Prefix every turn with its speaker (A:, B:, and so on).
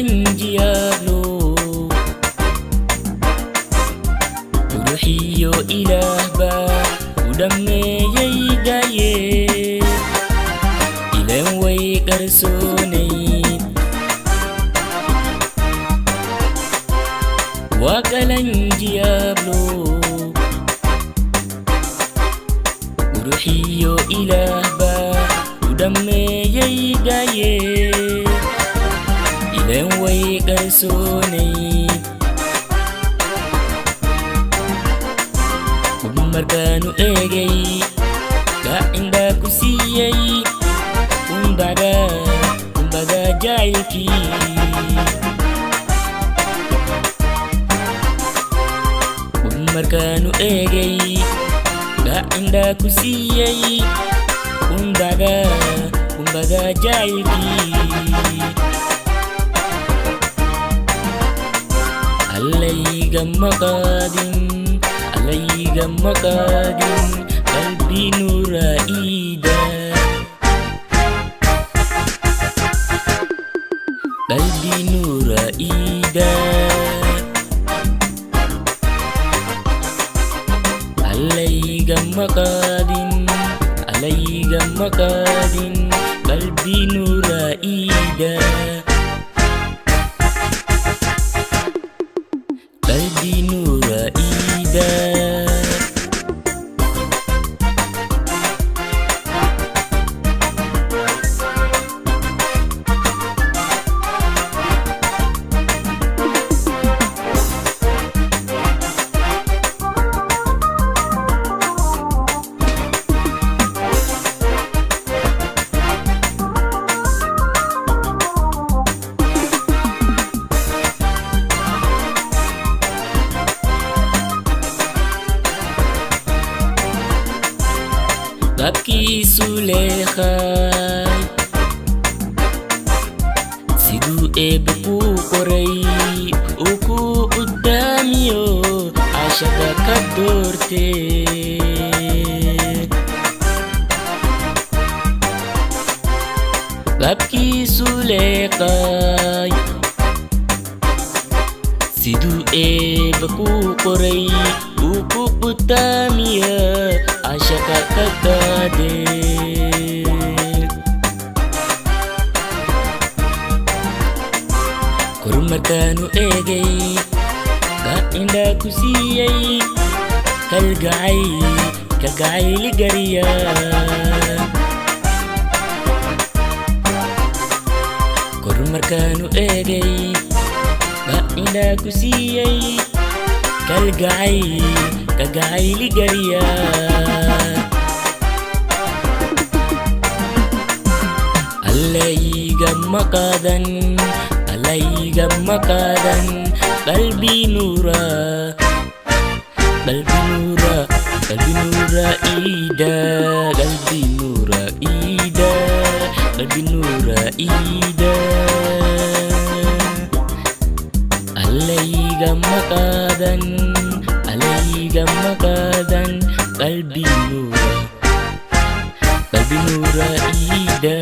A: وقلنجيابلو روحيو إله با ودمي يدايه إلين ويقرسوني وقلنجيابلو روحيو إله با ودمي يدايه إلين ويقرسوني markaanu eegay gacindhaa ku siiyey unbaga jacaylkii markaanu eegay gacindhaa ku siiyey unbaga jacaylkii allayga maqaadin عليّ مقاد قلبي نور إيدا قلبي نور إيدا عليّ مقاد قلبي نور إيدا قلبي نور إيدا Babki Sulekhay Sidu ebeku koray uku udamiyo ashaka kadorte Babki Sulekhay Sidu ebeku koray uku udamiyo ashaka kadade kurmarkaanu eegay gacindhaa ku siiyey kalgacayli gariya kurmarkaanu eegay gacindhaa ku siiyey kalgacayli gariya عليّ مقادا قلبي نورا إيدا قلبي نورا إيدا قلبي نورا إيدا عليّ مقادا قلبي نورا إيدا